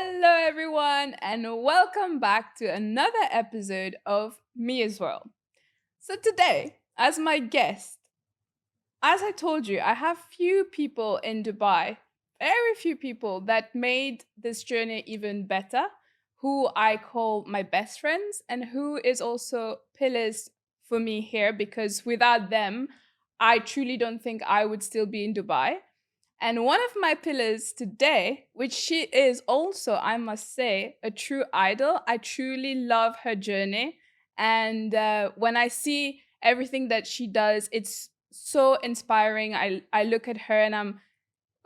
Hello, everyone, and welcome back to another episode of Me as Well. So, today, as my guest, as I told you, I have few people in Dubai, very few people that made this journey even better, who I call my best friends, and who is also pillars for me here because without them, I truly don't think I would still be in Dubai. And one of my pillars today, which she is also, I must say, a true idol. I truly love her journey. And when I see everything that she does, it's so inspiring. I look at her and I'm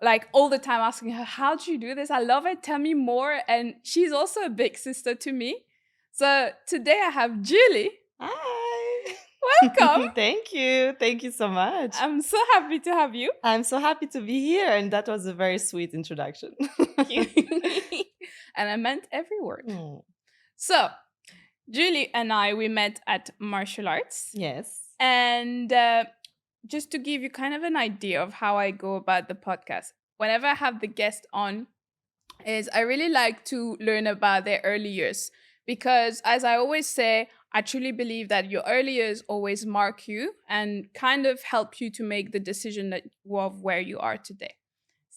like all the time asking her, how do you do this? I love it. Tell me more. And she's also a big sister to me. So today I have Julie. Hi. Welcome. Thank you. Thank you so much. I'm so happy to have you. I'm so happy to be here. And that was a very sweet introduction. And I meant every word. Hmm. So, Julie and I, we met at martial arts. Yes. And just to give you kind of an idea of how I go about the podcast, whenever I have the guest on, is I really like to learn about their early years. Because as I always say, I truly believe that your early years always mark you and kind of help you to make the decision of where you are today.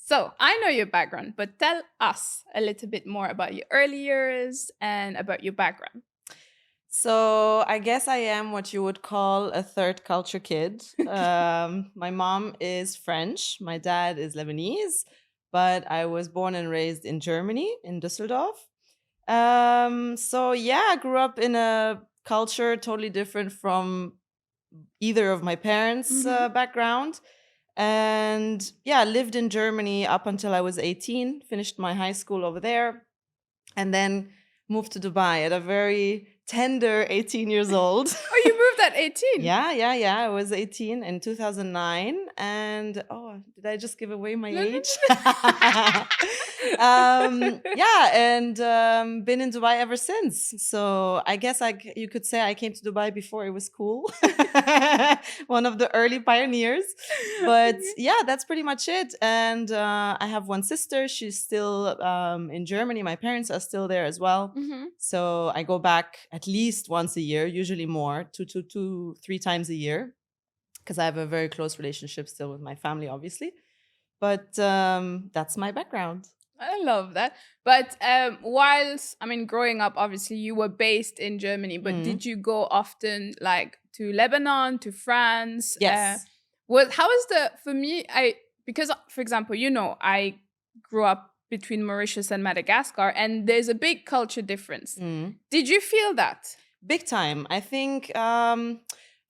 So I know your background, but tell us a little bit more about your early years and about your background. So I guess I am what you would call a third culture kid. My mom is French. My dad is Lebanese. But I was born and raised in Germany, in Düsseldorf. So yeah, I grew up in a culture totally different from either of my parents' background. And yeah, lived in Germany up until I was 18, finished my high school over there, and then moved to Dubai at a very tender 18 years old. Oh, you moved at 18? Yeah. I was 18 in 2009. And oh, did I just give away my No. age? Yeah, and been in Dubai ever since. So I guess you could say I came to Dubai before it was cool. One of the early pioneers. But yeah, that's pretty much it. And I have one sister. She's still in Germany. My parents are still there as well. So I go back at least once a year, usually more, two, 3 times a year, because I have a very close relationship still with my family, obviously. But that's my background. I love that. But growing up, obviously you were based in Germany, but did you go often like to Lebanon, to France? Yes. For me, because for example, I grew up between Mauritius and Madagascar, and there's a big culture difference. Did you feel that? Big time. I think,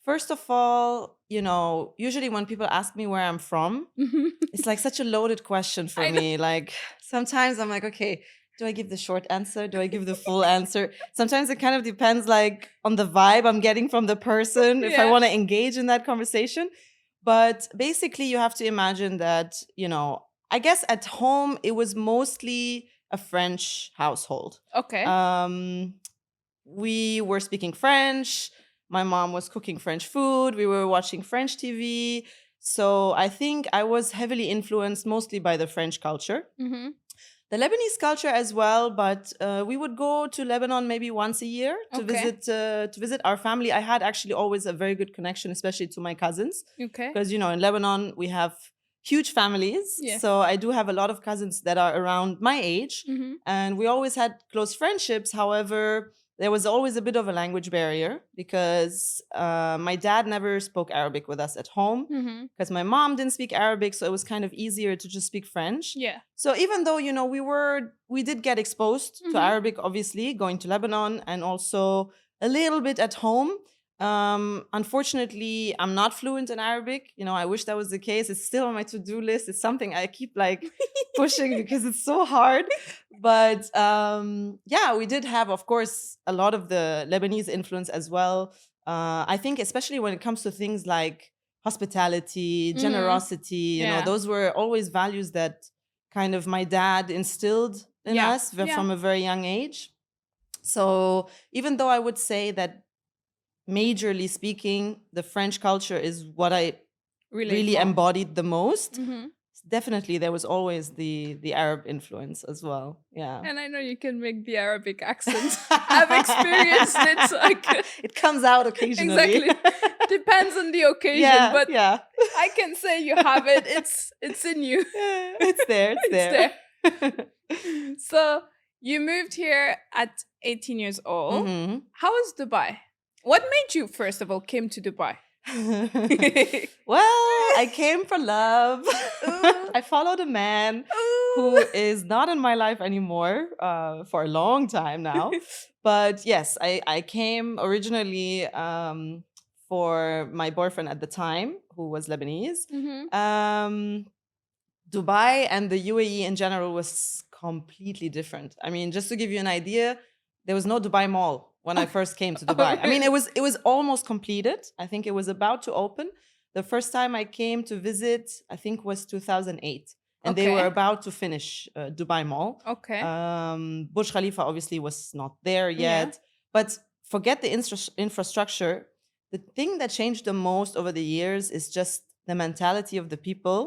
first of all, usually when people ask me where I'm from, it's like such a loaded question for me. Like sometimes I'm like, okay, do I give the short answer? Do I give the full answer? Sometimes it kind of depends like on the vibe I'm getting from the person, if I want to engage in that conversation. But basically you have to imagine that, I guess at home it was mostly a French household. Okay. We were speaking French. My mom was cooking French food. We were watching French TV. So I think I was heavily influenced mostly by the French culture. The Lebanese culture as well, but we would go to Lebanon maybe once a year to visit our family. I had actually always a very good connection, especially to my cousins. Okay. Because, in Lebanon, we have huge families. Yeah. So I do have a lot of cousins that are around my age. And we always had close friendships. However, there was always a bit of a language barrier because my dad never spoke Arabic with us at home because my mom didn't speak Arabic. So it was kind of easier to just speak French. Yeah. So even though, we did get exposed to Arabic, obviously, going to Lebanon and also a little bit at home. Unfortunately, I'm not fluent in Arabic. I wish that was the case. It's still on my to-do list. It's something I keep like pushing because it's so hard. But yeah, we did have, of course, a lot of the Lebanese influence as well. I think especially when it comes to things like hospitality, generosity, those were always values that kind of my dad instilled in us from a very young age. So even though I would say that majorly speaking, the French culture is what I really embodied the most. definitely there was always the Arab influence as well. Yeah. And I know you can make the Arabic accent. I've experienced it, so I can It comes out occasionally. exactly. Depends on the occasion, Yeah, but yeah. I can say you have it. It's in you. It's there, it's It's there. there. So you moved here at 18 years old. Hmm. How was Dubai? What made you first of all came to Dubai? Well, I came for love. Ooh. I followed a man who Ooh. is not in my life anymore for a long time now. But yes, I came originally for my boyfriend at the time, who was Lebanese. Mhm. Um, Dubai and the UAE in general was completely different. I mean, just to give you an idea, there was no Dubai Mall when I first came to Oh, Dubai. I mean, really? it was almost completed. I think it was about to open. The first time I came to visit, I think was 2008, and they were Okay. about to finish Dubai Mall. Okay. Burj Khalifa obviously was not there Yeah. yet, but forget the infrastructure. The thing that changed the most over the years is just the mentality of the people,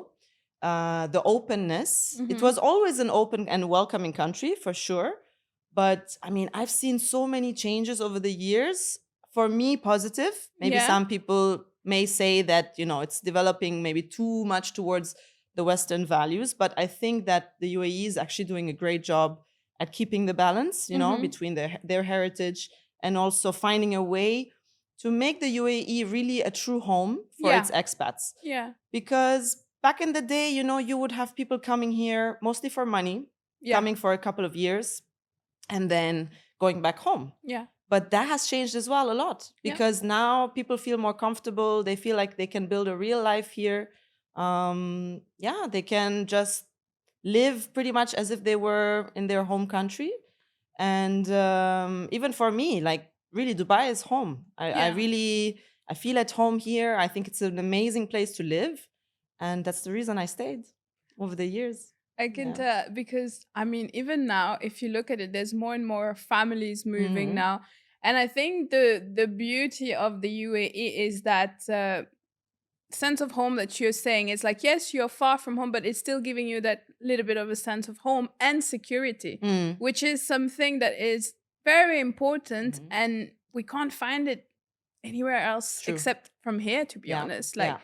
the openness. It Mhm. was always an open and welcoming country for sure. But I mean, I've seen so many changes over the years. For me, positive. Maybe Yeah. some people may say that, it's developing maybe too much towards the Western values. But I think that the UAE is actually doing a great job at keeping the balance, Mhm. between their heritage and also finding a way to make the UAE really a true home for its Yeah. expats. Yeah. Because back in the day, you would have people coming here mostly for money, Yeah. coming for a couple of years, and then going back home. Yeah. But that has changed as well a lot, Yeah. because now people feel more comfortable. They feel like they can build a real life here. Yeah, they can just live pretty much as if they were in their home country. And even for me, like, really, Dubai is home. I Yeah. really, I feel at home here. I think it's an amazing place to live, and that's the reason I stayed over the years. I can Yeah. tell because I mean, even now, if you look at it, there's more and more families moving Hmm. now, and I think the beauty of the UAE is that sense of home that you're saying. It's like yes, you're far from home, but it's still giving you that little bit of a sense of home and security, Mm. which is something that is very important, Hmm. and we can't find it anywhere else True. except from here, to be Yeah. honest. Like Yeah.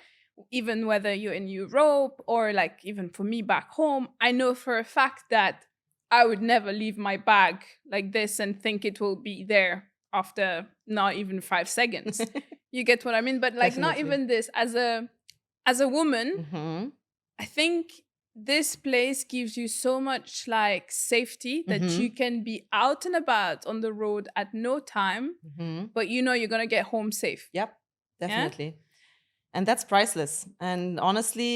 even whether you're in Europe or like even for me back home, I know for a fact that I would never leave my bag like this and think it will be there after not even 5 seconds. You get what I mean? But like not Definitely. even this as a woman, Hmm. I think this place gives you so much like safety that you Hmm. can be out and about on the road at no time, Hmm. but you know you're gonna get home safe. Yep. Yeah? Definitely. And that's priceless. And honestly,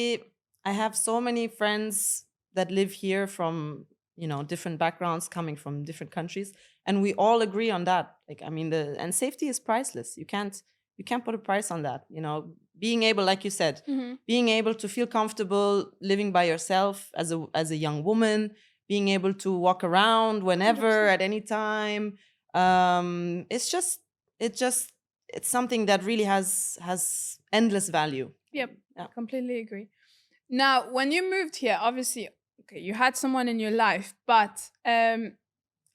I have so many friends that live here from, different backgrounds, coming from different countries, and we all agree on that. Like, I mean, the and safety is priceless. You can't put a price on that. Being able, like you said, Hmm. being able to feel comfortable living by yourself as a young woman, being able to walk around whenever 100%. at any time. It's just it just it's something that really has endless value. Yep, Yeah. completely agree. Now, when you moved here, obviously, okay, you had someone in your life, but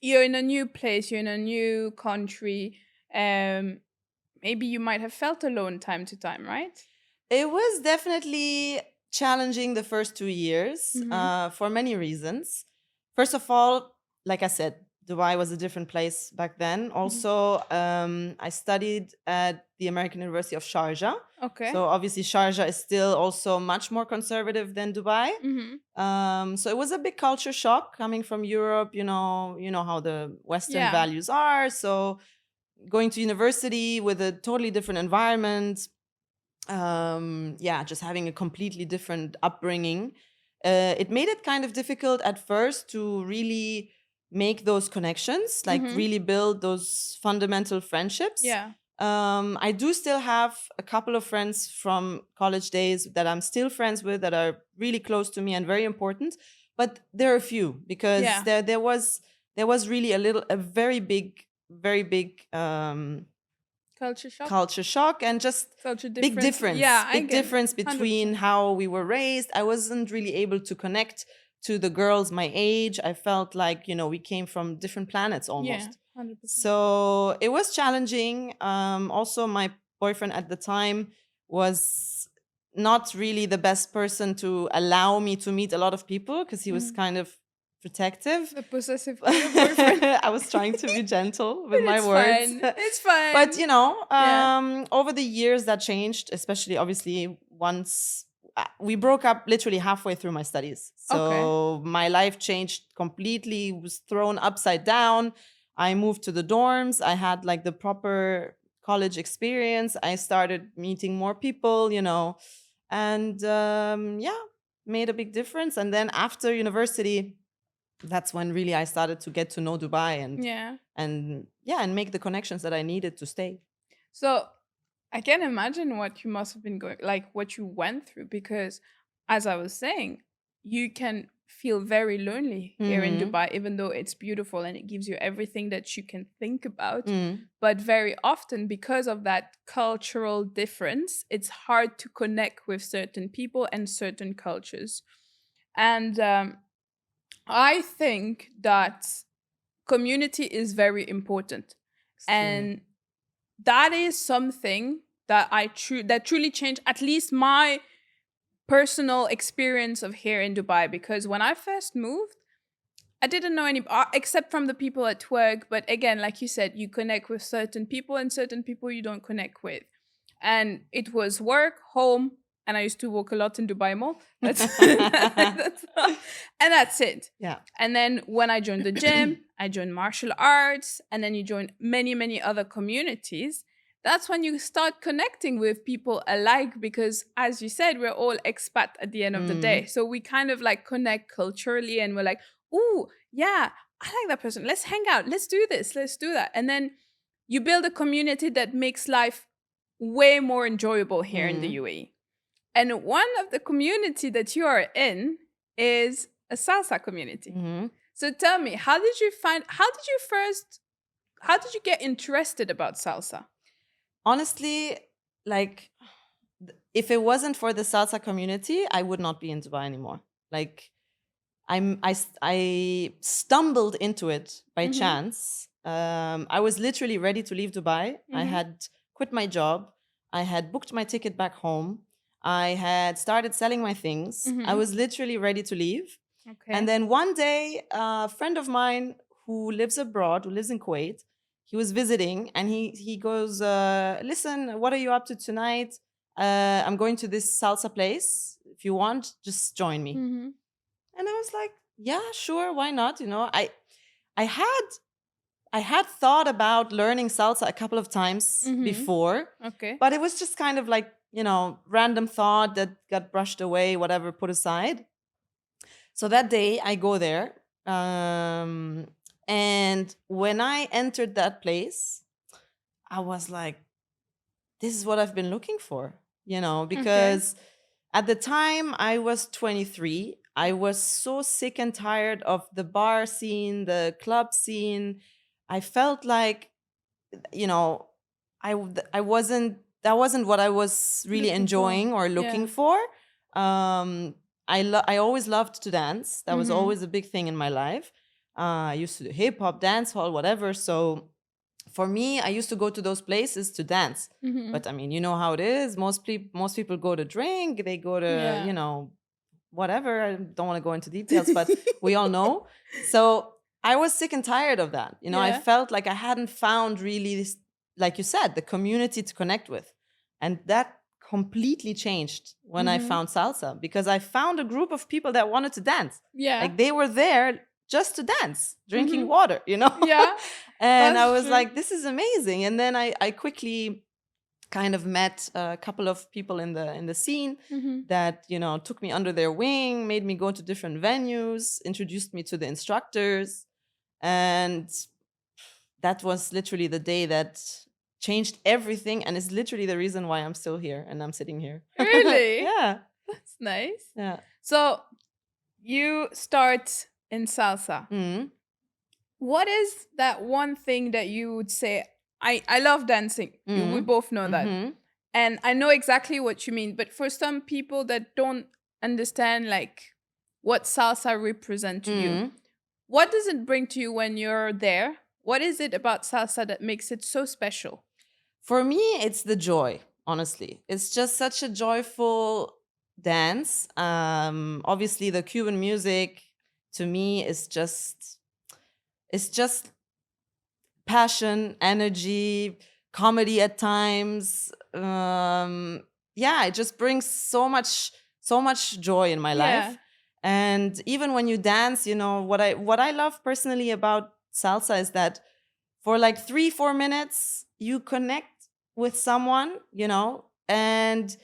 you're in a new place, you're in a new country. Um, maybe you might have felt alone time to time, right? It was definitely challenging the first 2 years Mm-hmm. for many reasons. First of all, like I said, Dubai was a different place back then. Hmm. Also, I studied at the American University of Sharjah. Okay. So obviously, Sharjah is still also much more conservative than Dubai. Mm-hmm. So it was a big culture shock coming from Europe. You know how the Western Yeah. values are. So going to university with a totally different environment, yeah, just having a completely different upbringing, it made it kind of difficult at first to really make those connections, like Mm-hmm. really build those fundamental friendships. Yeah. I do still have a couple of friends from college days that I'm still friends with, that are really close to me and very important, but there are a few, because Yeah. there was really a very big Culture shock, culture shock, and just culture big difference. Yeah, difference I big get difference between 100%. how we were raised. I wasn't really able to connect to the girls my age. I felt like, we came from different planets Yeah, almost. 100%. So it was challenging. Also, my boyfriend at the time was not really the best person to allow me to meet a lot of people because he was Mm. kind of protective. The possessive kind of boyfriend. I was trying to be gentle with my It's words. fine. It's But, fine. Yeah. over the years that changed, especially obviously once we broke up literally halfway through my studies. Okay. So my life changed completely, was thrown upside down. I moved to the dorms. I had like the proper college experience. I started meeting more people, and yeah, made a big difference. And then after university, that's when really I started to get to know Dubai Yeah. and yeah, and make the connections that I needed to stay. So I can imagine what you must have been going, like what you went through, because as I was saying, you can feel very lonely here in Mm-hmm. Dubai, even though it's beautiful and it gives you everything that you can think about. Mm. But very often, because of that cultural difference, it's hard to connect with certain people and certain cultures. And I think that community is very important. Extremely. And that is something that that truly changed at least my personal experience of here in Dubai, because when I first moved, I didn't know any except from the people at work. But again, like you said, you connect with certain people and certain people you don't connect with. And it was work, home, and I used to walk a lot in Dubai Mall. That's all. And that's it. Yeah. And then when I joined the gym, I joined martial arts, and then you join many, many other communities. That's when you start connecting with people alike because, as you said, we're all expat at the end of the day. Mm. So we kind of like connect culturally and we're like, ooh, yeah, I like that person. Let's hang out. Let's do this. Let's do that. And then you build a community that makes life way more enjoyable here in the Mm. UAE. And one of the community that you are in is a salsa community. Mm-hmm. So tell me, how did you get interested about salsa? Honestly, like if it wasn't for the salsa community, I would not be in Dubai anymore. Like I stumbled into it by Mm-hmm. chance. I was literally ready to leave Dubai. I Mm-hmm. had quit my job. I had booked my ticket back home. I had started selling my things. I Mm-hmm. was literally ready to leave. And Okay. then one day, a friend of mine who lives abroad, who lives in Kuwait, he was visiting and he goes, listen, what are you up to tonight? I'm going to this salsa place. If you want, just join me. Mm-hmm. And I was like, yeah, sure, why not? I had I had thought about learning salsa a couple of times Mm-hmm. before, Okay. but it was just kind of like, random thought that got brushed away, whatever, put aside. So that day I go there. And when I entered that place, I was like, this is what I've been looking for, Okay. because at the time I was 23. I was so sick and tired of the bar scene, the club scene. I felt like, you know, I wasn't, that wasn't what I was really Looking for. enjoying or looking Yeah. for. I always loved to dance. That was Mm-hmm. always a big thing in my life. I used to do hip hop, dance hall, whatever. So for me, I used to go to those places to dance. Mm-hmm. But I mean, you know how it is. Most people go to drink. They go to, Yeah. whatever. I don't want to go into details, but we all know. So I was sick and tired of that. I Yeah. felt like I hadn't found really this, like you said, the community to connect with. And that completely changed when I Mm-hmm. found salsa because I found a group of people that wanted to dance. Yeah. Like they were there just to dance, drinking Mm-hmm. water, Yeah. And I That's was true. like, this is amazing. And then I quickly kind of met a couple of people in the scene Mm-hmm. that took me under their wing, made me go to different venues, introduced me to the instructors, and that was literally the day that changed everything and is literally the reason why I'm still here and I'm sitting here. Really? Yeah. That's nice. Yeah. So you start in salsa. Mhm. What is that one thing that you would say, I love dancing. We Mm. both know that. Mm-hmm. And I know exactly what you mean, but for some people that don't understand like what salsa represent to you, Mm. what does it bring to you when you're there? What is it about salsa that makes it so special? For me, it's the joy, honestly. It's just such a joyful dance. Obviously the Cuban music to me is just it's just passion, energy, comedy at times. Yeah, it just brings so much joy in my Yeah. life. And even when you dance, what I love personally about salsa is that for like 3 4 minutes you connect with someone, and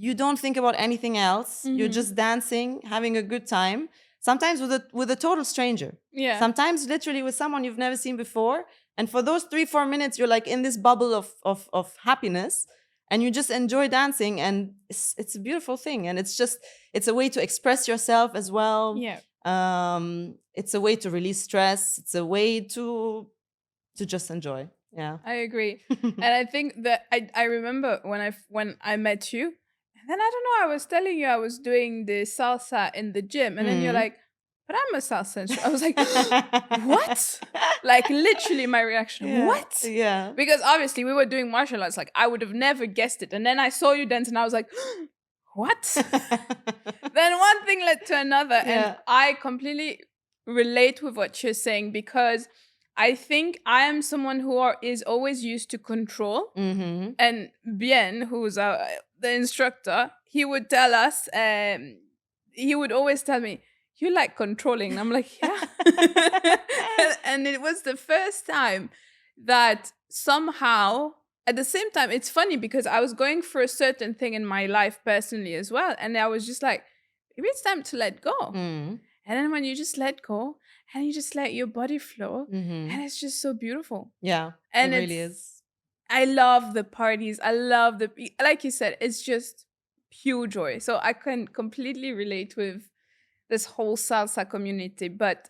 you don't think about anything else. You're Mm-hmm. just dancing, having a good time, sometimes with a total stranger, Yeah. sometimes literally with someone you've never seen before. And for those 3 4 minutes you're like in this bubble of happiness, and you just enjoy dancing, and it's a beautiful thing. And it's a way to express yourself as well. Yeah. It's a way to release stress. It's a way to just enjoy. Yeah. I agree. And I think that I remember when I met you, and then I don't know, I was telling you I was doing the salsa in the gym, and then you're Mm. like, but I'm a salsa instructor. I was like, what? Like literally my reaction, Yeah, what? yeah. Because obviously we were doing martial arts, like I would have never guessed it. And then I saw you dance and I was like, what? Then one thing led to another, and Yeah. I completely relate with what you're saying because I think I am someone is always used to control. Mm-hmm. And Bien, who's the instructor, he would tell us, he would always tell me, "You like controlling," and I'm like, "Yeah." And it was the first time that somehow, at the same time, it's funny because I was going for a certain thing in my life personally as well, and I was just like, maybe it's time to let go. Mm. And then when you just let go and you just let your body flow, Mm-hmm. and it's just so beautiful. Yeah, it And really it's is. I love the parties. I love like you said, it's just pure joy. So I can completely relate with this whole salsa community. But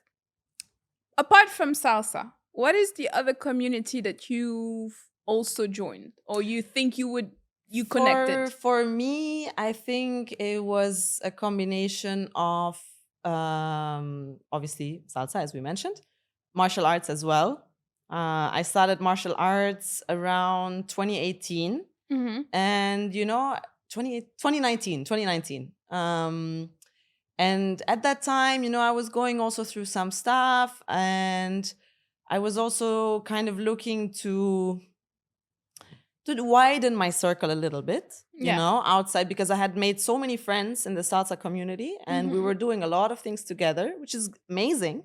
apart from salsa, what is the other community that you've also joined or you think you For connected? for me, I think it was a combination of obviously salsa, as we mentioned, martial arts as well. I started martial arts around 2018, Mm-hmm. and 2019. And at that time, I was going also through some stuff, and I was also kind of looking to widen my circle a little bit, Yeah. outside, because I had made so many friends in the salsa community, and we Mm-hmm. were doing a lot of things together, which is amazing.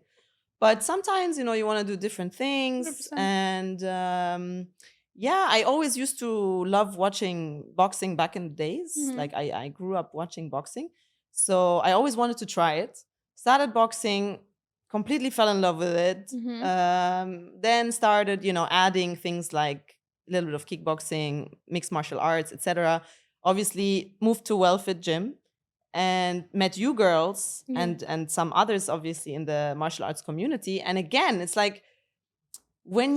But sometimes, you want to do different things. 100%. And yeah, I always used to love watching boxing back in the days. Mm-hmm. Like I grew up watching boxing. So I always wanted to try it. Started boxing, completely fell in love with it. Mm-hmm. Then started, adding things like a little bit of kickboxing, mixed martial arts, etc. Obviously, moved to WellFit Gym and met you girls Yeah. and some others, obviously, in the martial arts community. And again, it's like when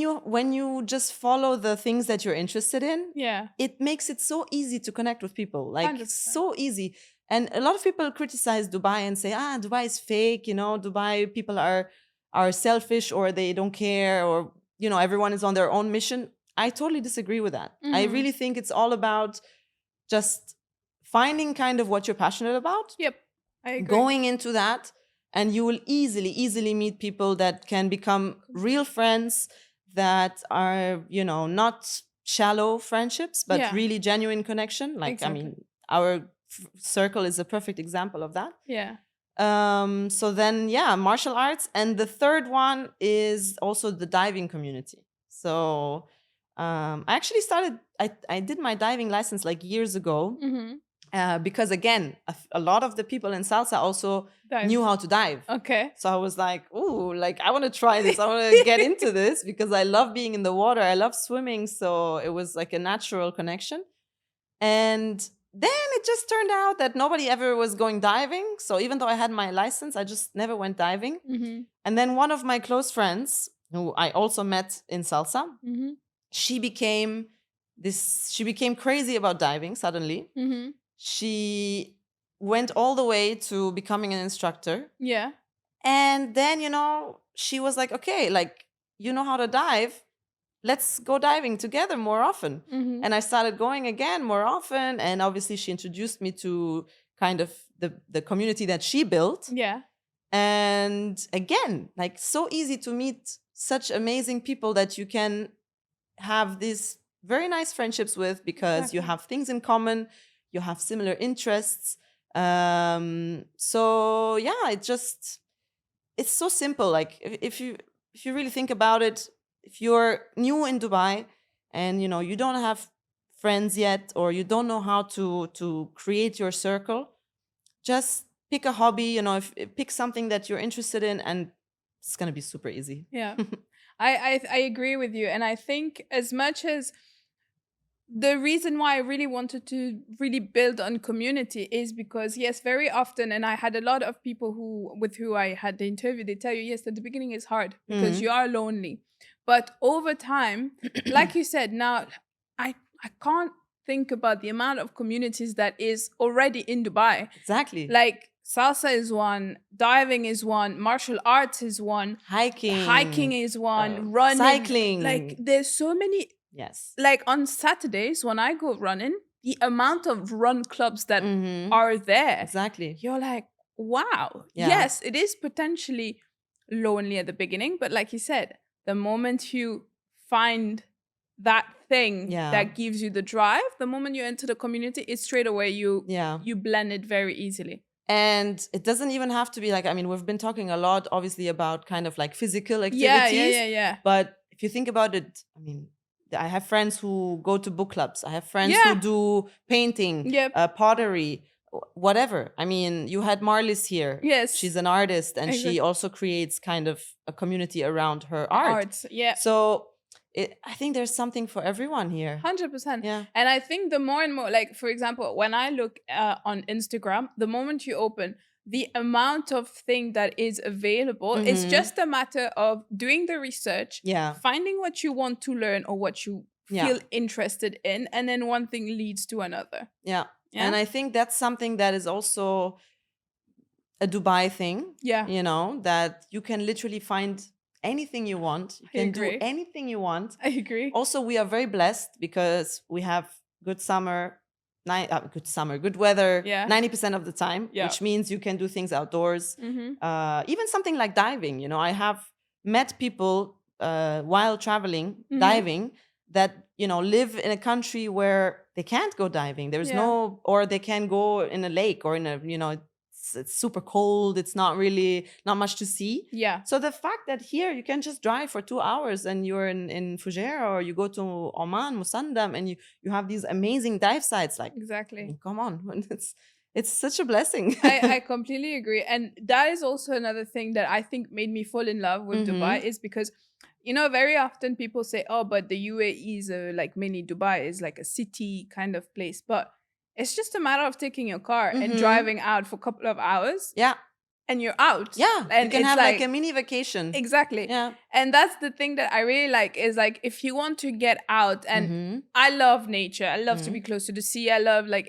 you just follow the things that you're interested in, Yeah. it makes it so easy to connect with people, like 100%. so easy. And a lot of people criticize Dubai and say, Dubai is fake, Dubai people are selfish, or they don't care, or everyone is on their own mission. I totally disagree with that. I Mm-hmm. really think it's all about just finding kind of what you're passionate about, Yep. I agree. going into that, and you will easily meet people that can become real friends, that are not shallow friendships, but Yeah. really genuine connection. Like, I Exactly. mean, our circle is a perfect example of that. Yeah. So then, yeah, martial arts. And the third one is also the diving community. So I actually I did my diving license like years ago, Mm-hmm. because again, a lot of the people in salsa also Dive. knew how to dive. Okay. So I was like, "Ooh, like I want to try this. I want to get into this because I love being in the water. I love swimming." So it was like a natural connection. And then it just turned out that nobody ever was going diving. So even though I had my license, I just never went diving. Mm-hmm. And then one of my close friends, who I also met in salsa, Mm-hmm. she became she became crazy about diving suddenly. Mm-hmm. She went all the way to becoming an instructor. Yeah. And then, she was like, okay, like, you know how to dive. Let's go diving together more often. Mm-hmm. And I started going again more often. And obviously, she introduced me to kind of the community that she built. Yeah. And again, like, so easy to meet such amazing people that you can have these very nice friendships with, because you Exactly. have things in common, you have similar interests. So yeah, it's so simple. Like, if you really think about it, if you're new in Dubai and you don't have friends yet, or you don't know how to create your circle, just pick a hobby, pick something that you're interested in, and it's going to be super easy. Yeah. I agree with you. And I think as much as the reason why I really wanted to really build on community is because, yes, very often, and I had a lot of people who I had the interview, they tell you, yes, at the beginning is hard because Mhm. you are lonely. But over time, like you said, now I can't think about the amount of communities that is already in Dubai. Exactly. Like salsa is one, diving is one, martial arts is one, hiking is one, running. cycling. Like there's so many. Yes. Like on Saturdays when I go running, the amount of run clubs that Mhm. are there, Exactly. you're like, wow. Yeah. Yes, it is potentially lonely at the beginning, but like you said, the moment you find that thing Yeah. that gives you the drive, the moment you enter the community, it's straight away Yeah. you blend it very easily. And it doesn't even have to be like, I mean, we've been talking a lot, obviously, about kind of like physical Yeah, activities. yeah. But if you think about it, I mean, I have friends who go to book clubs. I have friends Yeah. who do painting, Yep. pottery, whatever. I mean, you had Marlis here. Yes. She's an artist, and she Exactly. also creates kind of a community around her art. Arts, yeah. So I think there's something for everyone here. 100%. Yeah. And I think the more and more, like, for example, when I look on Instagram, the moment you open, the amount of thing that is available, it's Mhm. just a matter of doing the research, Yeah. finding what you want to learn or what you Yeah. feel interested in, and then one thing leads to another. Yeah. Yeah? And I think that's something that is also a Dubai thing. Yeah. That you can literally find anything you want. You can do agree. anything you want. I agree. Also, we are very blessed because we have good summer, good weather, Yeah. 90% of the time, Yeah. which means you can do things outdoors. Mm-hmm. Even something like diving. I have met people while traveling, Mhm. diving, that live in a country where they can't go diving. There's Yeah. or they can go in a lake, or in a it's super cold. It's not much to see. Yeah. So the fact that here you can just drive for 2 hours and you're in Fujairah, or you go to Oman, Musandam, and you have these amazing dive sites. Like, I Exactly. mean, come on, it's such a blessing. I completely agree. And that is also another thing that I think made me fall in love with Dubai, is because, very often people say, oh, but the UAE is like mini Dubai, is like a city kind of place. But it's just a matter of taking your car and driving out for a couple of hours. Yeah. And you're out. Yeah. And you can it's have like a mini vacation. Exactly. Yeah. And that's the thing that I really like, is like, if you want to get out, and I love nature. I love to be close to the sea. I love, like,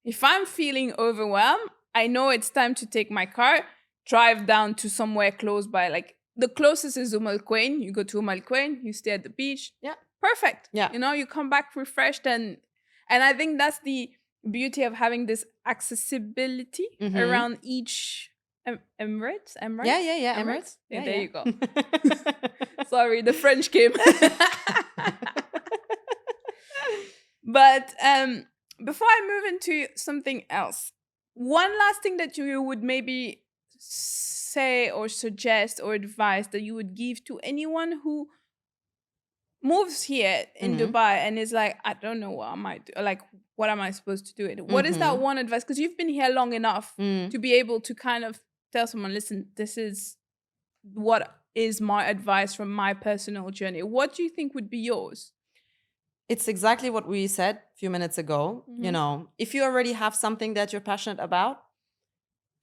if I'm feeling overwhelmed, I know it's time to take my car, drive down to somewhere close by. Like, the closest is Umm Al Quwain. You go to Umm Al Quwain, you stay at the beach. Yeah. Perfect. Yeah. You come back refreshed, and I think that's the beauty of having this accessibility around each Emirates. Yeah. Emirates. Yeah, there you go. Sorry, the French came. But before I move into something else, one last thing that you would maybe say or suggest or advise that you would give to anyone who moves here in Dubai and is like, I don't know what I might do. Like, what am I supposed to do? What is that one advice? Because you've been here long enough to be able to kind of tell someone, listen, this is what is my advice from my personal journey. What do you think would be yours? It's exactly what we said a few minutes ago. If you already have something that you're passionate about,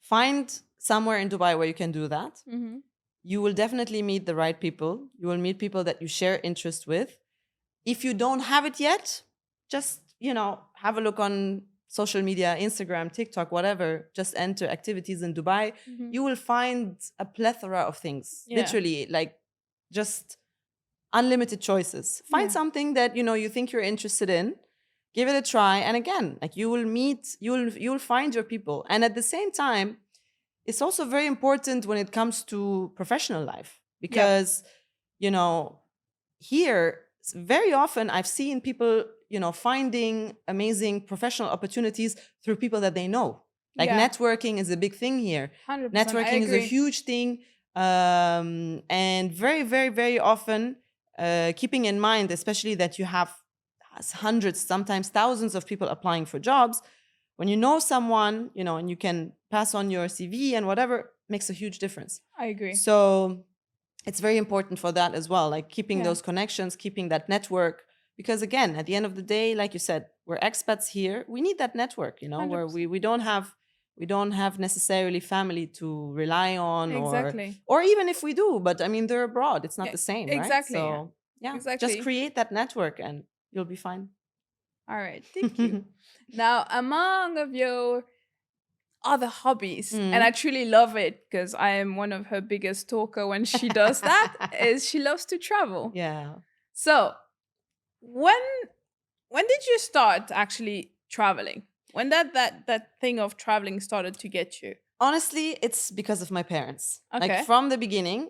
find somewhere in Dubai where you can do that. You will definitely meet the right people. You will meet people that you share interest with. if you don't have it yet, just, have a look on social media, Instagram, TikTok, whatever. Just enter activities in Dubai. Mhm. You will find a plethora of things. Yeah. Literally, like just unlimited choices. Find Yeah. something that you think you're interested in. Give it a try. And again, like you'll find your people. And at the same time, it's also very important when it comes to professional life Yep. because, you know, here very often I've seen people, finding amazing professional opportunities through people that they know. Like Yeah. networking is a big thing here. 100%. I Networking is a agree. huge thing. And very, very, very often, keeping in mind, especially that you have hundreds, sometimes thousands of people applying for jobs, when you know someone, and you can pass on your CV and whatever, makes a huge difference. I agree. So it's very important for that as well, like keeping Yeah. those connections, keeping that network. Because again, at the end of the day, like you said, we're expats here. We need that network, where 100%. we don't have necessarily family to rely on, Exactly. or even if we do, but I mean they're abroad. It's not Yeah. the same, right? Exactly. Yeah. So yeah, just Exactly. create that network and you'll be fine. All right. Thank you. Now, among of your other hobbies, and I Mm. truly love it because I am one of her biggest talker when she does that, is she loves to travel. Yeah. So, when when did you start actually traveling? When that thing of traveling started to get you? Honestly, it's because of my parents. Like Okay. from the beginning,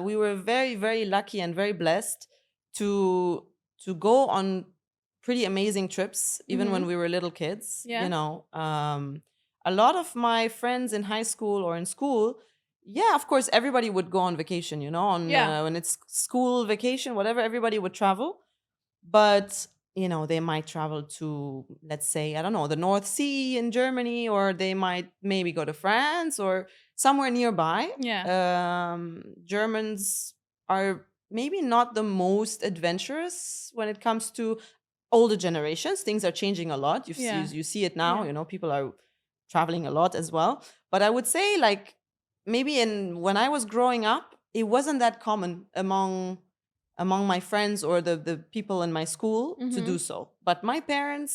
we were very, very lucky and very blessed to go on pretty amazing trips, even when Mhm. we were little kids. Yeah. A lot of my friends in high school or in school, yeah, of course, everybody would go on vacation. On Yeah. when it's school vacation, whatever, everybody would travel. But they might travel to, let's say, I don't know, the North Sea in Germany, or they might maybe go to France or somewhere nearby. Yeah. Germans are maybe not the most adventurous when it comes to older generations. Things are changing a lot. Yeah. You see it now. Yeah. People are traveling a lot as well. But I would say, like, maybe in when I was growing up, it wasn't that common among my friends or the people in my school to do Mhm. so. But my parents,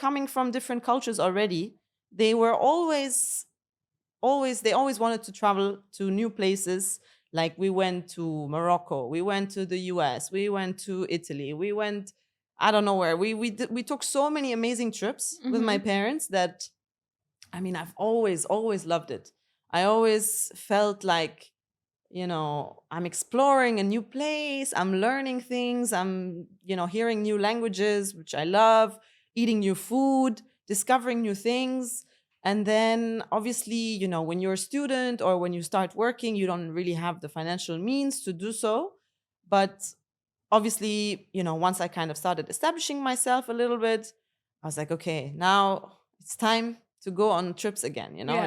coming from different cultures already, they were they always wanted to travel to new places. Like we went to Morocco, we went to the US, we went to Italy, we went, I don't know where. We took so many amazing trips with my Mhm. parents that, I mean, I've always loved it. I always felt like, I'm exploring a new place, I'm learning things, I'm, hearing new languages, which I love, eating new food, discovering new things. And then obviously, when you're a student or when you start working, you don't really have the financial means to do so. But obviously, once I kind of started establishing myself a little bit, I was like, okay, now it's time to go on trips again. Yeah.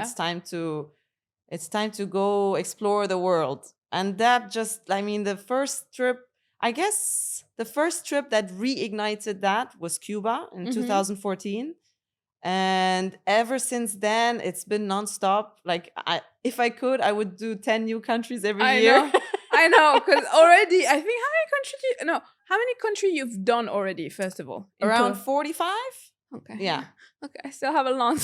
It's time to go explore the world. And that just, I mean, I guess the first trip that reignited that was Cuba in Mhm. 2014. And ever since then, it's been nonstop. Like, if I could, I would do 10 new countries every I year. know. I know, because already I think how many countries you no, how many country you've done already, first of all, in Around total? 45? Okay. Yeah. Okay, I still have a lot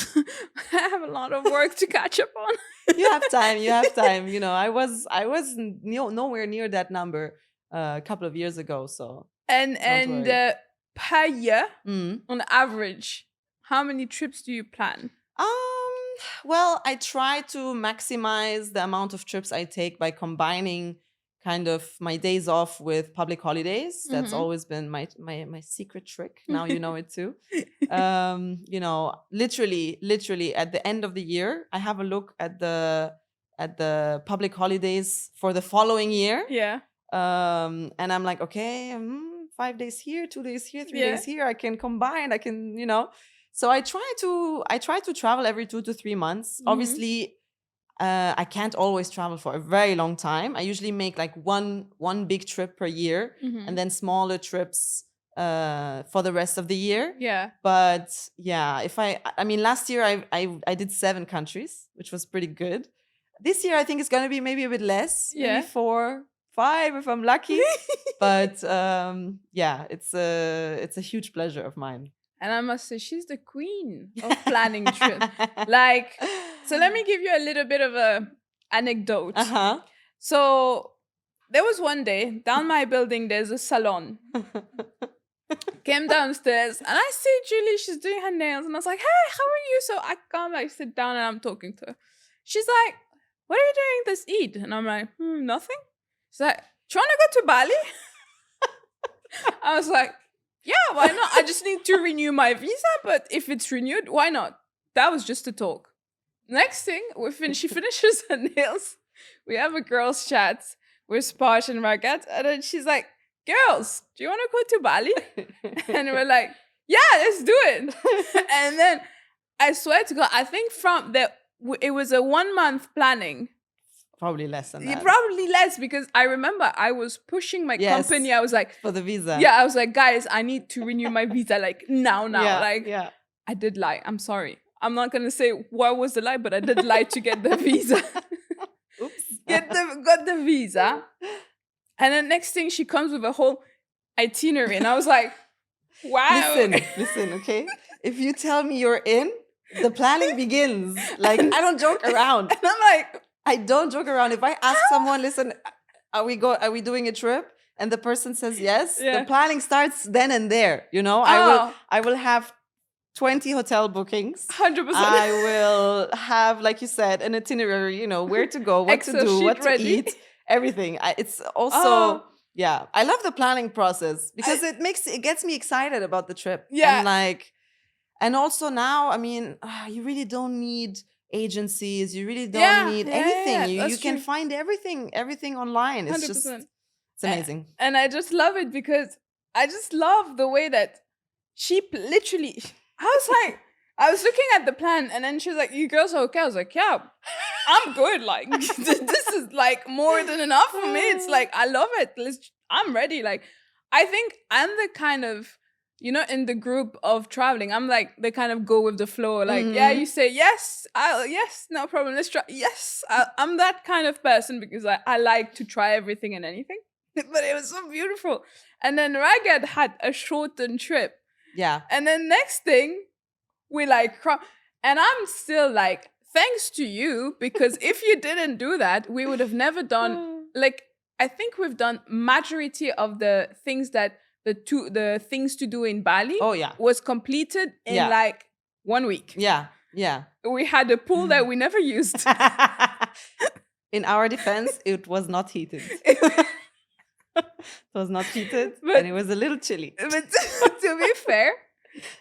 I have a lot of work to catch up on. You have time. You have time. I was nowhere near that number a couple of years ago. So don't And worry. per year, Mm. on average, how many trips do you plan? Um, well, I try to maximize the amount of trips I take by combining kind of my days off with public holidays. That's Mhm. always been my secret trick. Now you know it too. Literally at the end of the year, I have a look at the public holidays for the following year. Yeah. And I'm like, okay, 5 days here, 2 days here, three Yeah. days here. I can combine. I can, So I try to travel every 2 to 3 months. Mhm. Obviously, I can't always travel for a very long time. I usually make like one big trip per year, and Mhm. then smaller trips for the rest of the year. Yeah. But yeah, I mean, last year I did 7 countries, which was pretty good. This year I think it's gonna be maybe a bit less, maybe Yeah. 5 if I'm lucky. But yeah, it's a huge pleasure of mine. And I must say, she's the queen of planning trips. Like, so let me give you a little bit of a anecdote. Uh-huh. So there was one day down my building, there's a salon. Came downstairs and I see Julie, she's doing her nails, and I was like, hey, how are you? So I come, like, sit down and I'm talking to her. She's like, what are you doing this Eid? And I'm like, nothing. She's like, do you want to go to Bali? I was like, yeah, why not? I just need to renew my visa, but if it's renewed, why not? That was just a talk. Next thing, she finishes her nails. We have a girls' chat. We're Sparsh and Ragat. And then she's like, girls, do you want to go to Bali? And we're like, yeah, let's do it. And then I swear to God, I think it was a 1 month planning. Probably less than that. Probably less, because I remember I was pushing my company. I was like, for the visa. Yeah, I was like, guys, I need to renew my visa like now. Yeah. I did lie. I'm sorry. I'm not gonna say what was the lie, but I did lie to get the visa. Oops. Got the visa. And then next thing, she comes with a whole itinerary, and I was like, wow. Listen, okay? If you tell me you're in, the planning begins. Like, I don't joke around. And I'm like, I don't joke around. If I ask someone, listen, are we doing a trip? And the person says yes, the planning starts then and there. You know, I will have 20 hotel bookings. 100%. I will have, like you said, an itinerary, you know, where to go, what Excel to do, sheet what to ready. eat, everything. It's also, yeah, I love the planning process because it gets me excited about the trip. Yeah. And also now, I mean, you really don't need agencies. You really don't need anything. You can find everything online. It's 100%. just, it's amazing. And I just love it because I just love the way that she literally, I was looking at the plan, and then she was like, you girls are okay? I was like, yeah, I'm good. Like, this is like more than enough for me. It's like, I love it. I'm ready. Like, I think I'm the kind of, you know, in the group of traveling, I'm like, they kind of go with the flow. Like, yeah, you say, yes, yes, no problem. Let's try. Yes, I'm that kind of person because I like to try everything and anything. But it was so beautiful. And then Ragged had a shortened trip. Yeah. And then next thing, we like, and I'm still like, thanks to you, because if you didn't do that, we would have never done, like, I think we've done majority of the things that the things to do in Bali was completed in like 1 week. Yeah. We had a pool that we never used. In our defense, it was not heated. It was not heated, and it was a little chilly. But to be fair,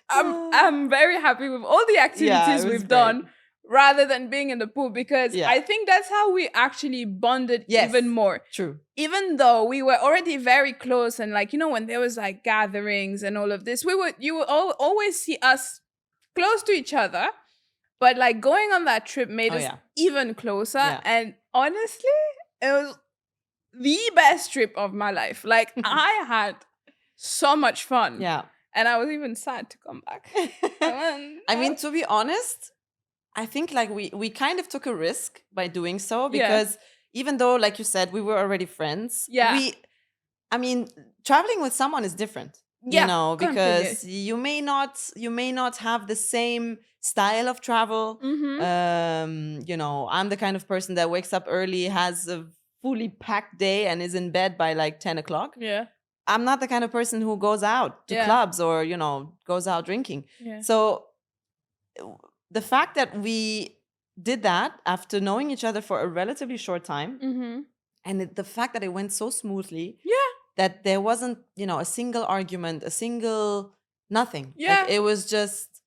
I'm very happy with all the activities we've done rather than being in the pool, because I think that's how we actually bonded even more. True. Even though we were already very close, and like, you know, when there was like gatherings and all of this, you would always see us close to each other, but like going on that trip made us even closer. And honestly, it was the best trip of my life. Like, I had so much fun. Yeah. And I was even sad to come back. I mean, to be honest, I think like we kind of took a risk by doing so, because even though, like you said, we were already friends. I mean, traveling with someone is different. You know, because you may not have the same style of travel. You know, I'm the kind of person that wakes up early, has a fully packed day, and is in bed by like 10 o'clock. Yeah. I'm not the kind of person who goes out to clubs or, you know, goes out drinking. So the fact that we did that after knowing each other for a relatively short time, and the fact that it went so smoothly, that there wasn't, you know, a single argument, a single nothing. Like, it was just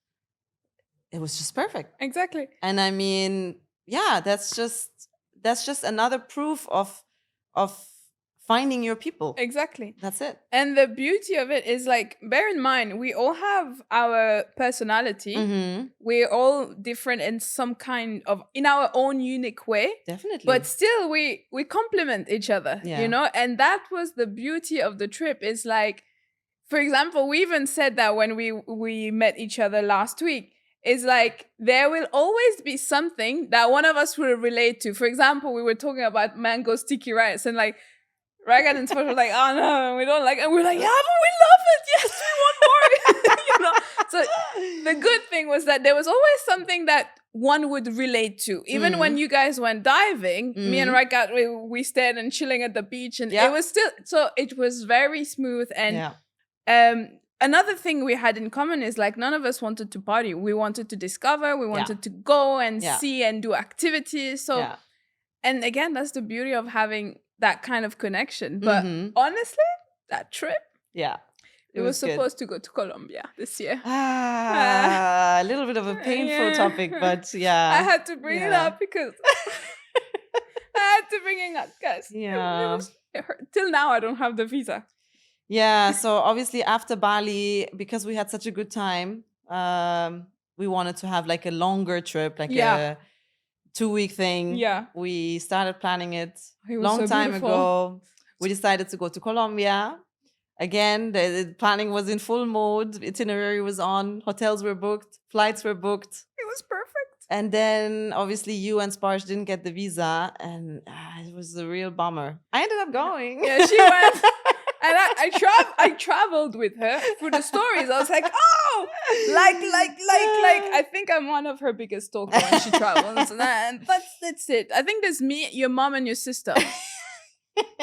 perfect. Exactly. And I mean, that's just another proof of finding your people. Exactly. That's it. And the beauty of it is, like, bear in mind, we all have our personality. We're all different in in our own unique way. Definitely. But still, we complement each other, you know? And that was the beauty of the trip. Is like, for example, we even said that when we met each other last week, is like, there will always be something that one of us will relate to. For example, we were talking about mango sticky rice, and like, Ragged and Sponge were like, oh no, we don't like it. And we're like, yeah, but we love it. Yes, we want more. So the good thing was that there was always something that one would relate to. Even when you guys went diving, me and Ragged, we stayed and chilling at the beach, and it was still, so it was very smooth. And another thing we had in common is like none of us wanted to party. We wanted to discover, we wanted to go and see and do activities. So, and again, that's the beauty of having that kind of connection. But honestly, that trip, it was supposed to go to Colombia this year. A little bit of a painful topic, but I had to bring it up because I had to bring it up, guys. It hurt. Till now, I don't have the visa. Yeah, so obviously after Bali, because we had such a good time, we wanted to have like a longer trip, like a 2-week thing. We started planning it long time ago. We decided to go to Colombia. Again, the planning was in full mode. Itinerary was on. Hotels were booked. Flights were booked. It was perfect. And then obviously you and Sparsh didn't get the visa. And it was a real bummer. I ended up going. Yeah, she went. And I traveled with her through the stories. I was like, oh, like. I think I'm one of her biggest stalkers when she travels. And that's it. I think there's me, your mom, and your sister.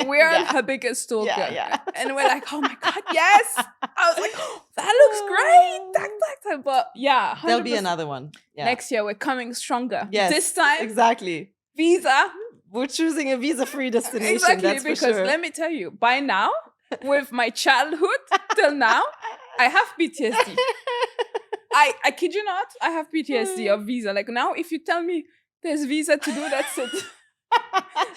We're her biggest stalker. And we're like, oh my God, yes. I was like, oh, that looks great. But 100%. There'll be another one. Next year, we're coming stronger. Yes, this time, exactly. Visa. We're choosing a visa-free destination. Exactly, that's because for sure. Let me tell you, by now, with my childhood till now, I have PTSD. I kid you not, I have PTSD of visa. Like now, if you tell me there's visa to do, that's it.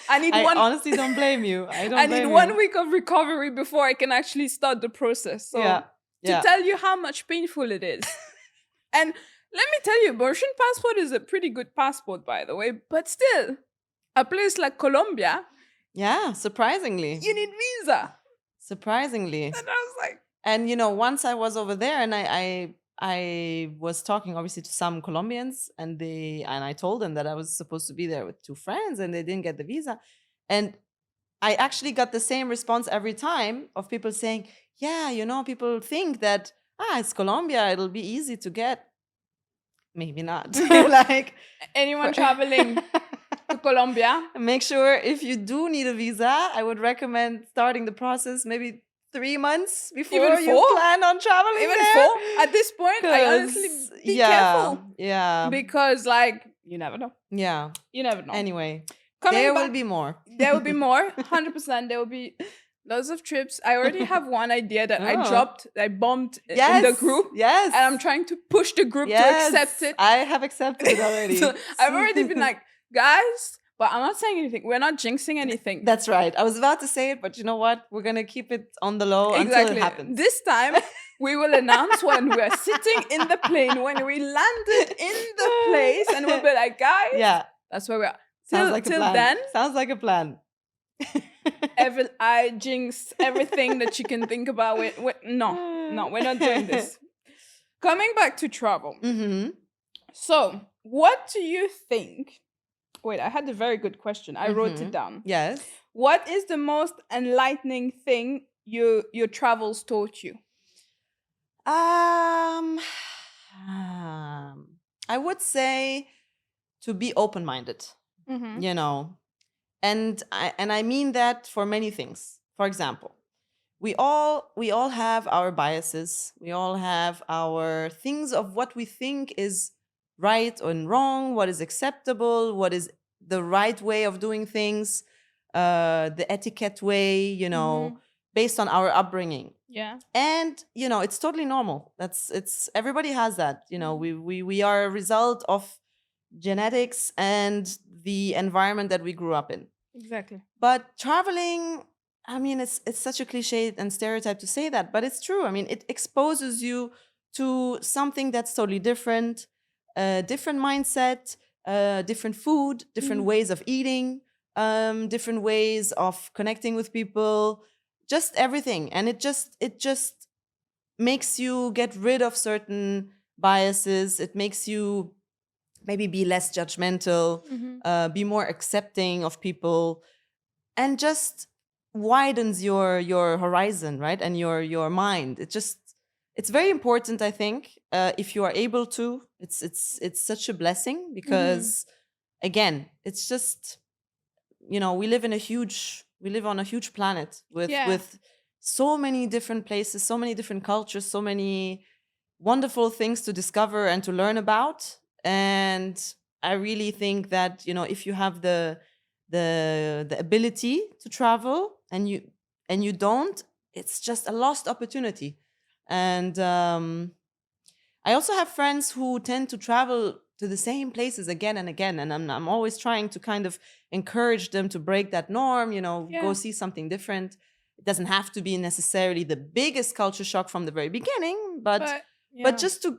I honestly don't blame you. I need 1 week of recovery before I can actually start the process. So to tell you how much painful it is. And let me tell you, Russian passport is a pretty good passport, by the way, but still, a place like Colombia, surprisingly, you need visa. Surprisingly. And I was like, and once I was over there, and I was talking obviously to some Colombians, and I told them that I was supposed to be there with 2 friends, and they didn't get the visa. And I actually got the same response every time of people saying, people think that it's Colombia, it'll be easy to get. Maybe not. Like anyone traveling to Colombia, make sure if you do need a visa, I would recommend starting the process maybe 3 months before you plan on traveling. Even there. 4 at this point. I honestly be careful. Yeah. Because you never know. Yeah. You never know. Anyway, there will be more. There will be more. 100%. There will be loads of trips. I already have one idea that I bombed in the group. Yes. And I'm trying to push the group to accept it. I have accepted it already. So I've already been like, guys, but I'm not saying anything. We're not jinxing anything. That's right. I was about to say it, but you know what? We're going to keep it on the low until it happens. This time, we will announce when we're sitting in the plane, when we landed in the place, and we'll be like, guys, that's where we are. Sounds like a plan. Then, sounds like a plan. I jinx everything that you can think about. No, we're not doing this. Coming back to travel. Mm-hmm. So, what do you think? Wait, I had a very good question. I wrote it down. Yes. What is the most enlightening thing your travels taught you? I would say to be open-minded. And I mean that for many things. For example, we all have our biases. We all have our things of what we think is right and wrong, what is acceptable, what is the right way of doing things, the etiquette way, based on our upbringing. Yeah. And it's totally normal. It's everybody has that. We are a result of genetics and the environment that we grew up in. Exactly. But traveling, I mean, it's such a cliche and stereotype to say that, but it's true. I mean, it exposes you to something that's totally different, different mindset, different food, different ways of eating, different ways of connecting with people, just everything. And it just makes you get rid of certain biases. It makes you maybe be less judgmental, be more accepting of people. And just widens your horizon, right? And your mind. It's very important, I think, if you are able to. It's such a blessing Mm-hmm. because, again, it's just, we live on a huge planet Yeah. with so many different places, so many different cultures, so many wonderful things to discover and to learn about. And I really think that, if you have the ability to travel, and you don't, it's just a lost opportunity. And I also have friends who tend to travel to the same places again and again, and I'm always trying to kind of encourage them to break that norm, go Yeah. see something different. It doesn't have to be necessarily the biggest culture shock from the very beginning, but But but yeah, just to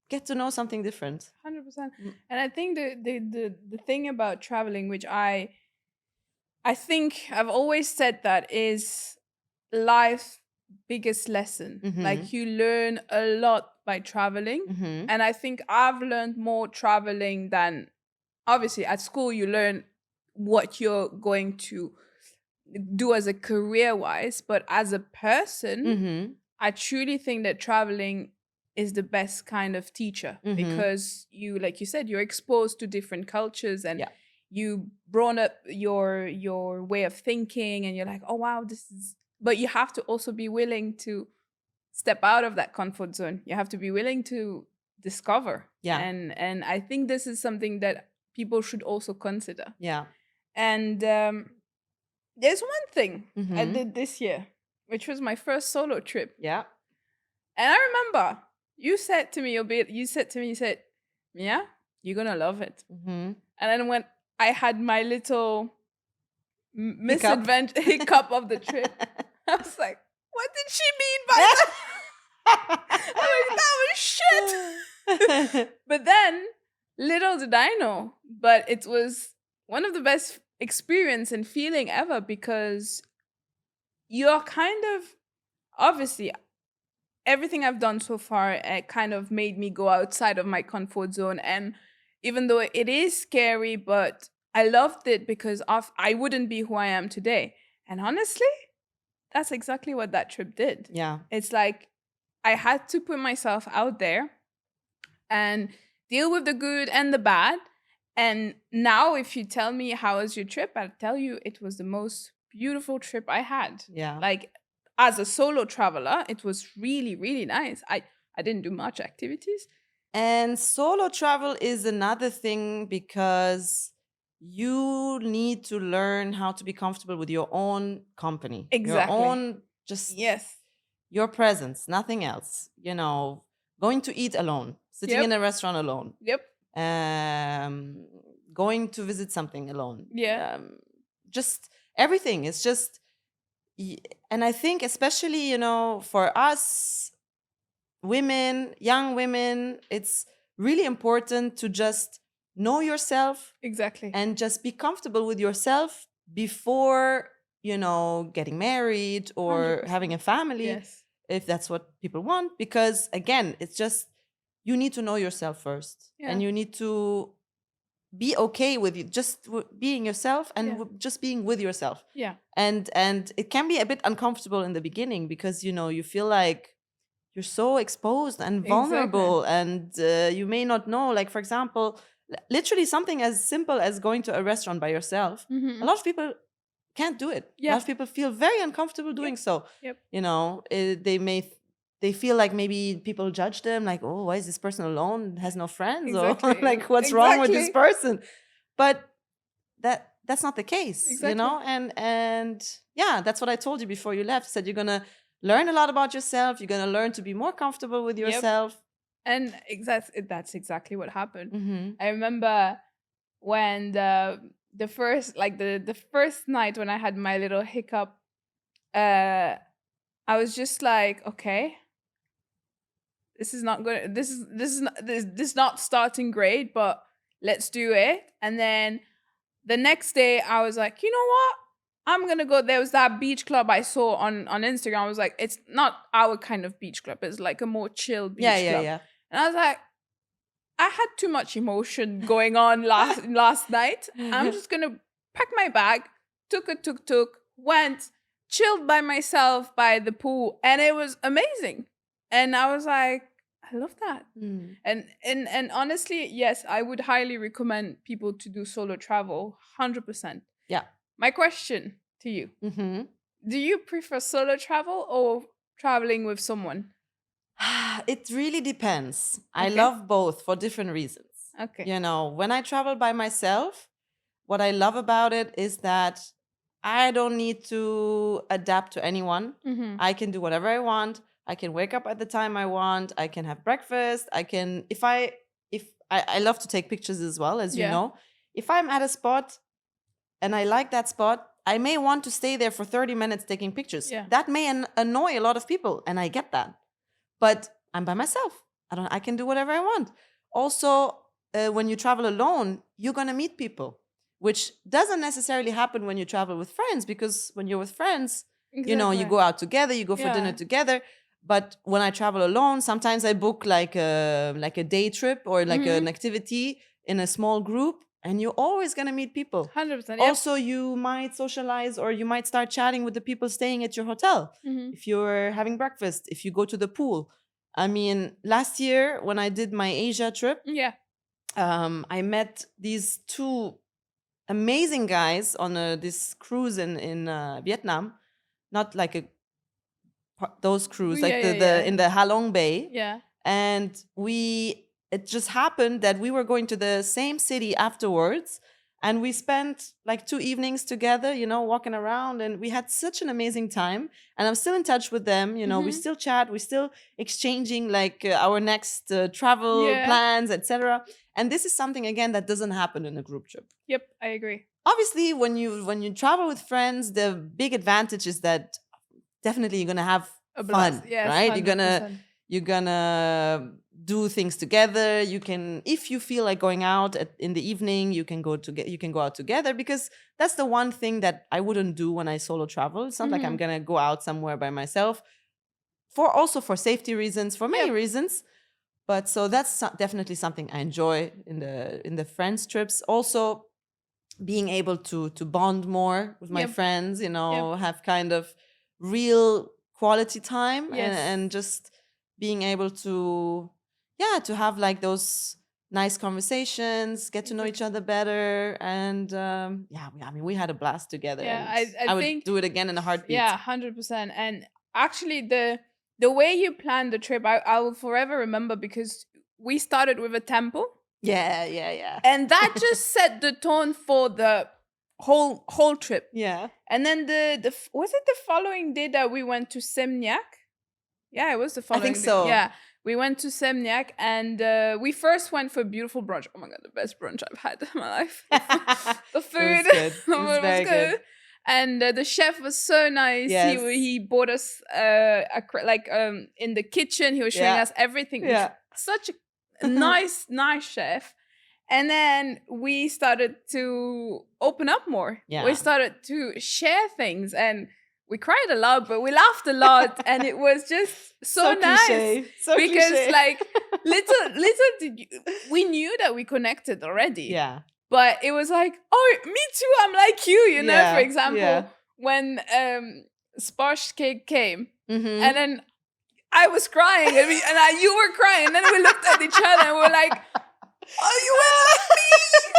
get to know something different. 100%. Mm. And I think the thing about traveling, which I think I've always said that is life's biggest lesson. Mhm. Like you learn a lot by traveling. Mhm. And I think I've learned more traveling than obviously at school you learn what you're going to do as a career wise, but as a person, Mhm. I truly think that traveling is the best kind of teacher Mhm. because you, like you said, you're exposed to different cultures and Yeah. you broaden up your way of thinking and you're like, oh wow, this is, but you have to also be willing to step out of that comfort zone. You have to be willing to discover. Yeah. And I think this is something that people should also consider. Yeah. And there's one thing I Mhm. did this year, which was my first solo trip. Yeah. And I remember you said to me, you said, yeah, you're gonna love it. Mhm. And then when I had my little Hiccup. misadventure hiccup of the trip, I was like, what did she mean by that? I'm like, that was shit. But then, little did I know, but it was one of the best experience and feeling ever because you're kind of obviously everything I've done so far kind of made me go outside of my comfort zone. And even though it is scary, but I loved it because of I wouldn't be who I am today. And honestly, that's exactly what that trip did. Yeah. It's like I had to put myself out there and deal with the good and the bad. And now, if you tell me how was your trip, I'll tell you it was the most beautiful trip I had. Yeah. Like as a solo traveler, it was really, really nice. I didn't do much activities. And solo travel is another thing because you need to learn how to be comfortable with your own company, your Exactly. own, just Yes. your presence, nothing else. Going to eat alone, sitting in Yep. a restaurant alone, Yep. um, going to visit something alone. Yeah. Just everything. It's just, y- and I think, especially, for us women, young women, it's really important to just know yourself Exactly. and just be comfortable with yourself before, getting married or having a 100%. family, Yes. if that's what people want. Because again, it's just, you need to know yourself first, and Yeah. you need to be okay with you just being yourself, and Yeah. just being with yourself. Yeah. And it can be a bit uncomfortable in the beginning because you feel like you're so exposed and Exactly. vulnerable, and you may not know, like, for example, literally something as simple as going to a restaurant by yourself. A Mm-hmm. lot of people can't do it. A lot Yeah. of people feel very uncomfortable Yep. doing so. Yep. They feel like maybe people judge them, like, oh, why is this person alone, has no friends, or Exactly. like, what's wrong with this Exactly. person? But that's not the case, Exactly. and yeah, that's what I told you before you left. Said you're gonna learn a lot about yourself, you're gonna learn to be more comfortable with Yep. yourself. And that's exactly what happened. Mm-hmm. I remember when the first like the first night when I had my little hiccup, uh I was just like, okay, this is not good. This is not starting great, but let's do it. And then the next day I was like, you know what? I'm gonna go. There was that beach club I saw on Instagram. I was like, it's not our kind of beach club. It's like a more chill Yeah, beach yeah, club. yeah. And I was like, I had too much emotion going on last night. I'm just gonna pack my bag, took a tuk tuk, went. chilled by myself by the pool, and it was amazing. And I was like, I love that. Mm. And honestly, yes, I would highly recommend people to do solo travel, 100%. Yeah. My question to you: Mm-hmm. do you prefer solo travel or traveling with someone? It really depends. I Okay. love both for different reasons. Okay. You know, when I travel by myself, what I love about it is that I don't need to adapt to anyone. Mm-hmm. I can do whatever I want. I can wake up at the time I want. I can have breakfast. I can, if I love to take pictures as well, as you Yeah. know. If I'm at a spot and I like that spot, I may want to stay there for 30 minutes taking pictures. Yeah. That may annoy a lot of people, and I get that. But I'm by myself. I can do whatever I want. Also, when you travel alone, you're going to meet people, which doesn't necessarily happen when you travel with friends, because when you're with friends, you know, you Exactly. go out together, you go for dinner Yeah. together. But when I travel alone, sometimes I book like a day trip or like Mm-hmm. an activity in a small group, and you're always going to meet people. 100%. Yep. Also, you might socialize or you might start chatting with the people staying at your hotel. Mm-hmm. If you're having breakfast, if you go to the pool. I mean, last year when I did my Asia trip, Yeah. I met these two amazing guys on this cruise in Vietnam. Not like those cruise, Yeah. like Yeah. the Yeah. in the Halong Bay. Yeah. And it just happened that we were going to the same city afterwards, and we spent like 2 evenings together, you know, walking around, and we had such an amazing time. And I'm still in touch with them, you know, we Mm-hmm. still chat, we're still exchanging like our next travel Yeah. plans, etc. And this is something again that doesn't happen in a group trip. Yep. I agree. Obviously, when you travel with friends, the big advantage is that definitely you're gonna have A blast. fun, Yes. right? you're gonna 100%. you're gonna do things together. You can, if you feel like going out in the evening, you can go out together, because that's the one thing that I wouldn't do when I solo travel. It's not like I'm Mm-hmm. gonna go out somewhere by myself, for safety reasons, for many Yep. reasons. But so that's definitely something I enjoy in the friends trips. Also, being able to bond more with my Yep. friends, you Yep. know, have kind of real quality time, Yes. and just being able to, yeah, to have like those nice conversations, get to know each Exactly. other better. And yeah, I mean, we had a blast together, Yeah. and I I would think. do it again in a heartbeat. Yeah. 100%. And actually, the way you planned the trip, I will forever remember, because we started with a temple, Yeah, yeah, yeah. and that just set the tone for the whole trip. Yeah. And then was it the following day that we went to Semniak? Yeah, it was the I think following day. so. Yeah, we went to Semniak, and we first went for a beautiful brunch. Oh my god, the best brunch I've had in my life. The It was food, good. It was it was very good. good. And the chef was so nice. Yes. He bought us in the kitchen. He was showing Yeah. us everything. Yeah. Such a nice chef. And then we started to open up more. Yeah. We started to share things, and we cried a lot, but we laughed a lot, and it was just so nice. Cliche. So because cliche. like little did we knew that we connected already. Yeah. But it was like, oh, me too, I'm like you, you know, Yeah, for example, yeah. when Sparsh Cake came, Mhm. and then I was crying, and you were crying, and then we looked at each other and we were like, oh, you went like me,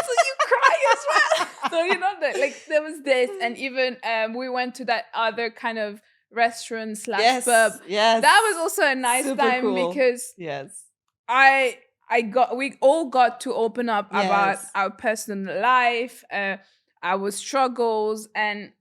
so you cry as well. So you know that, like, there was this, and even we went to that other kind of restaurant slash Yes. pub. Yes. That was also a nice Super time cool. because Yes. we all got to open up about Yes. our personal life, our struggles, and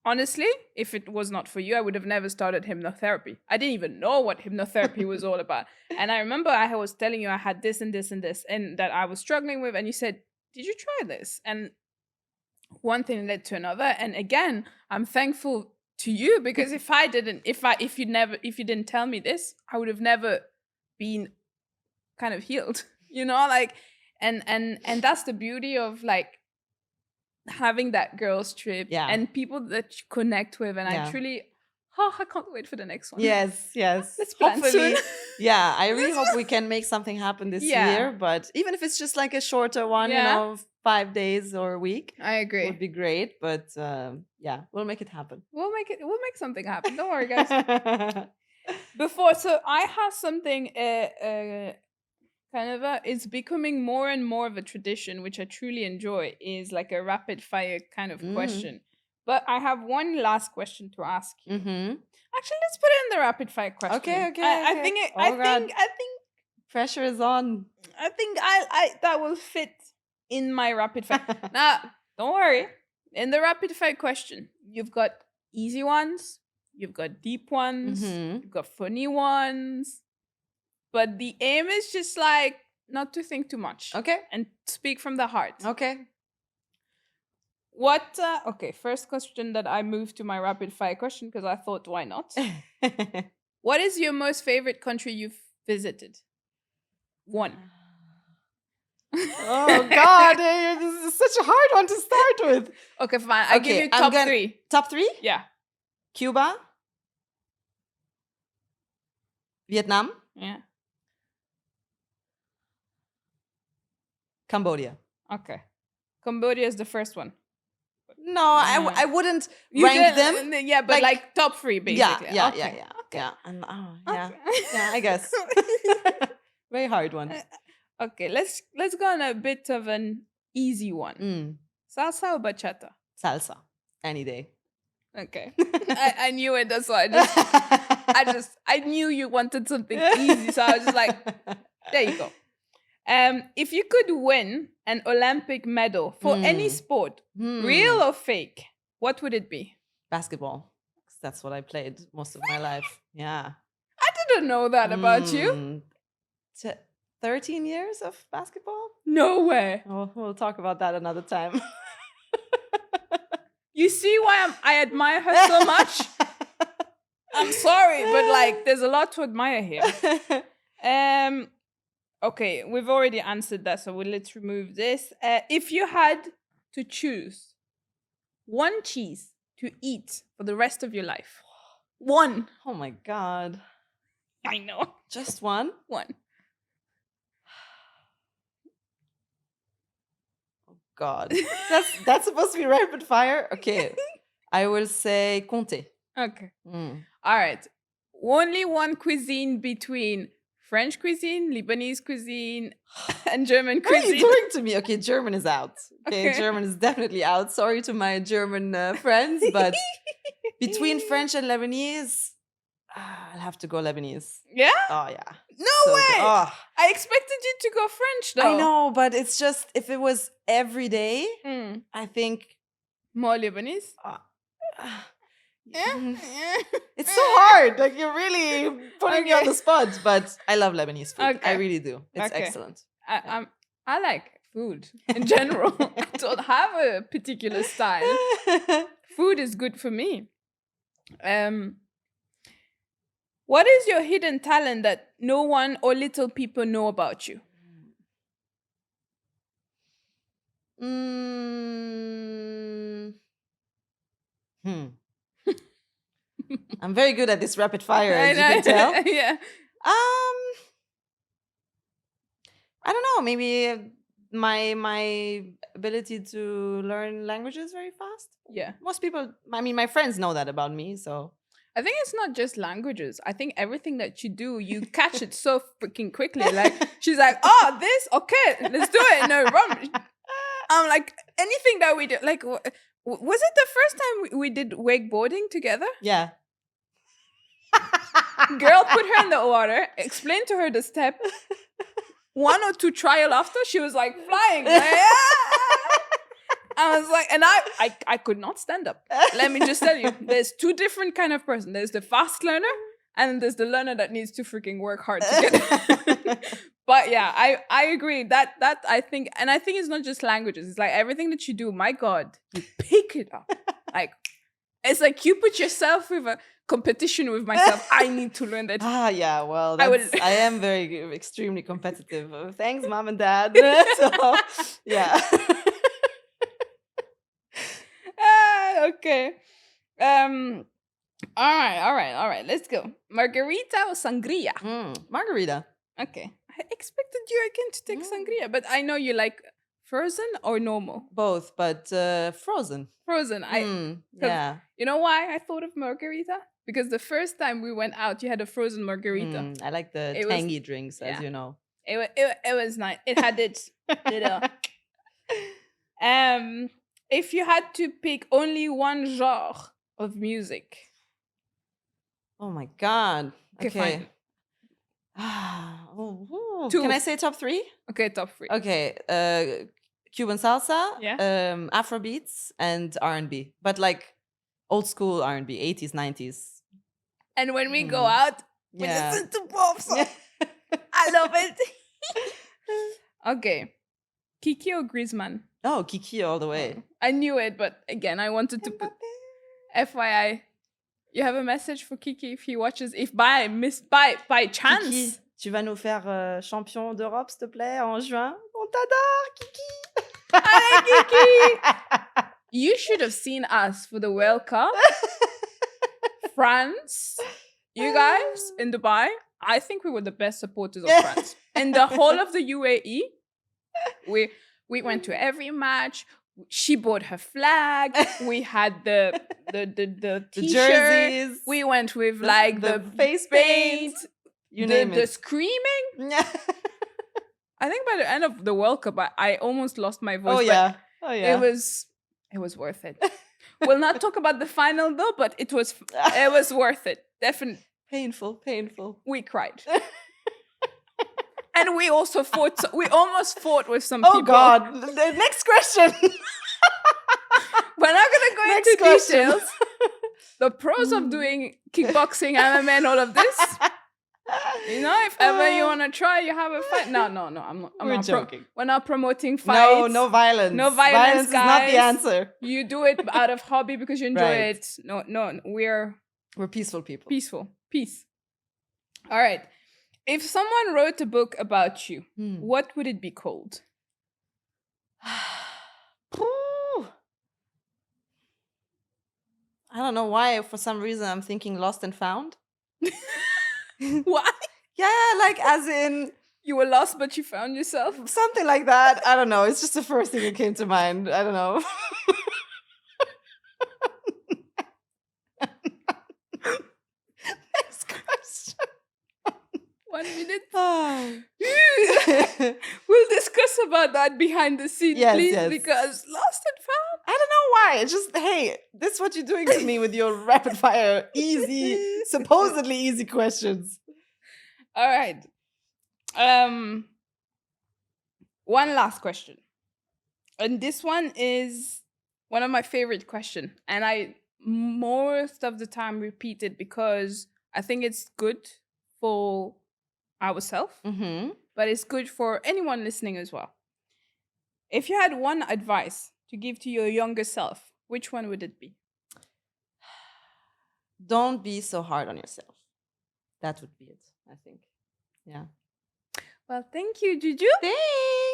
honestly, if it was not for you, I would have never started hypnotherapy. I didn't even know what hypnotherapy was all about. And I remember I was telling you I had this and this and this, and that I was struggling with, and you said, "Did you try this?" And one thing led to another, and again, I'm thankful to you, because if you didn't tell me this, I would have never been kind of healed. You know, like, and that's the beauty of like having that girls trip, Yeah. and people that you connect with, and I Yeah. truly Oh, I can't wait for the next one. Yes, yes. Let's plan soon. Hopefully, yeah, I really hope we can make something happen this Yeah. year. But even if it's just like a shorter one, Yeah. 5 days or a week, I agree. would be great. But yeah, we'll make it happen. We'll make something happen. Don't worry, guys. So I have something kind of it's becoming more and more of a tradition, which I truly enjoy, is like a rapid fire kind of question. But I have one last question to ask you. Actually, let's put it in the rapid fire question. Okay. I think pressure is on. I think I that will fit in my rapid fire. Now, don't worry. In the rapid fire question, you've got easy ones, you've got deep ones, you've got funny ones. But the aim is just like not to think too much. Okay. And speak from the heart. Okay. Okay, first question that I moved to my rapid fire question because I thought, why not? What is your most favorite country you've visited? One. Oh God, this is such a hard one to start with. Okay, fine. I'll give you top 3. Top 3? Yeah. Cuba. Vietnam. Yeah. Cambodia. Okay. Cambodia is the first one. No, I wouldn't rank them. Yeah, but like top 3 basically. Yeah. Okay. Yeah. And yeah, I guess. Very hard one. Okay, let's go on a bit of an easy one. Salsa or bachata? Salsa. Any day. Okay. I knew it. That's why I knew you wanted something easy. So I was just like, there you go. If you could win an Olympic medal for any sport, real or fake, what would it be? Basketball. That's what I played most of my life. Yeah. I didn't know that about you. 13 years of basketball? No way. Oh, we'll talk about that another time. You see why I admire her so much? I'm sorry, but like there's a lot to admire here. Okay, we've already answered that, so let's remove this. If you had to choose one cheese to eat for the rest of your life, one. Oh my God. I know. Just one? One. Oh God. That's supposed to be rapid fire? Okay. I will say Comté. Okay. All right. Only one cuisine between French cuisine, Lebanese cuisine, and German cuisine. What are you doing to me? Okay, German is out. Okay, German is definitely out. Sorry to my German friends, but between French and Lebanese, I'll have to go Lebanese. Yeah? Oh, yeah. No way! Oh. I expected you to go French, though. I know, but it's just, if it was every day, I think... More Lebanese? It's so hard. Like, you're really putting me on the spot. But I love Lebanese food. Okay. I really do. It's excellent. I like food in general. I don't have a particular style. Food is good for me. What is your hidden talent that no one or little people know about you? I'm very good at this rapid fire, as you can tell. Yeah. I don't know. Maybe my ability to learn languages very fast. Yeah. Most people, I mean, my friends know that about me, so. I think it's not just languages. I think everything that you do, you catch it so freaking quickly. Like, she's like, oh, this? Okay, let's do it. No problem. I'm like, anything that we do, like, was it the first time we did wakeboarding together? Yeah. Girl put her in the water, explained to her the step. 1 or 2 trial after, she was like flying. I was like, and I could not stand up. Let me just tell you, there's 2 different kind of person. There's the fast learner, and there's the learner that needs to freaking work hard to get it. But yeah, I agree that I think it's not just languages. It's like everything that you do. My God, you pick it up. Like it's like you put yourself with a competition with myself. I need to learn that. Yeah. Well, I am extremely competitive. Thanks, mom and dad. So, yeah. Okay. All right. Let's go. Margarita or sangria? Margarita. Okay. I expected you again to take sangria, but I know you like frozen or normal. Both, but frozen. Frozen. Yeah. You know why I thought of margarita? Because the first time we went out, you had a frozen margarita. I like the It was- tangy drinks, as yeah. you know. It was nice. It had its little. If you had to pick only one genre of music, Oh my god. okay, fine. Two. Can I say top 3? Okay, top 3. Okay, Cuban salsa, Yeah. Afrobeats, and R&B, but like old school R&B, 80s, 90s. And when we go out, we listen to pop songs. I love it. Okay, Kiki or Griezmann? Oh, Kiki all the way. I knew it, but again, I wanted to put FYI. You have a message for Kiki if he watches. If by chance. Kiki, tu vas nous faire champion d'Europe, s'il te plaît, en juin. On t'adore, Kiki. Hi, Kiki. You should have seen us for the World Cup. France, you guys in Dubai. I think we were the best supporters of France in the whole of the UAE. We went to every match. She bought her flag. We had the t-shirt. The jerseys. We went with like the face paint. You name it. The screaming. I think by the end of the World Cup, I almost lost my voice. Oh yeah. It was worth it. We'll not talk about the final though, but it was worth it. Definitely. Painful. We cried. And we also fought. We almost fought with some people. Oh God! The next question. We're not gonna go into details. The pros of doing kickboxing, MMA, and all of this. You know, if ever you want to try, you have a fight. No, I'm not. We're joking. We're not promoting fights. No violence. No violence, Violence guys. is not the answer. You do it out of hobby because you enjoy it. No, we're peaceful people. Peace. All right. If someone wrote a book about you, what would it be called? I don't know why. For some reason, I'm thinking Lost and Found. Why? Yeah, like as in you were lost, but you found yourself. Something like that. I don't know. It's just the first thing that came to mind. I don't know. Next question. 1 minute. We'll discuss about that behind the scenes, please, because Lost and Found. I don't know why. It's just, hey, this is what you're doing to me with your rapid fire, supposedly easy questions. All right. One last question. And this one is one of my favorite questions. And I most of the time repeat it because I think it's good for ourselves, but it's good for anyone listening as well. If you had one advice to give to your younger self, which one would it be? Don't be so hard on yourself. That would be it, I think. Yeah. Well, thank you, Juju. Thanks.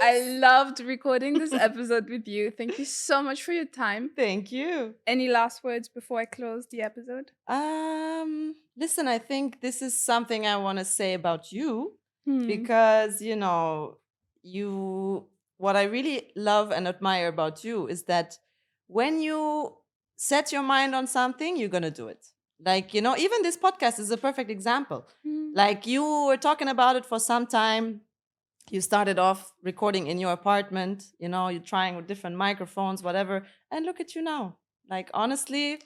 I loved recording this episode with you. Thank you so much for your time. Thank you. Any last words before I close the episode? Listen, I think this is something I want to say about you because, you know, what I really love and admire about you is that when you set your mind on something, you're going to do it. Like, you know, even this podcast is a perfect example. Like, you were talking about it for some time. You started off recording in your apartment, you know, you're trying with different microphones, whatever. And look at you now. Like, honestly,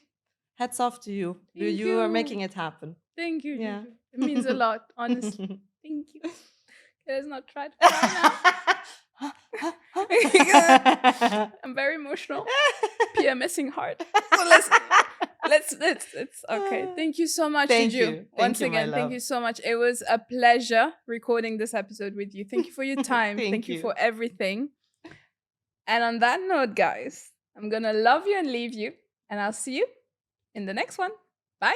hats off to you. You are making it happen. Thank you, Juju. It means a lot, honestly. Thank you. Let's not try to cry now. I'm very emotional. PMSing hard. So let's okay. Thank you so much, Juju. Once again, thank you so much. It was a pleasure recording this episode with you. Thank you for your time. Thank you for everything. And on that note, guys, I'm gonna love you and leave you, and I'll see you in the next one. Bye.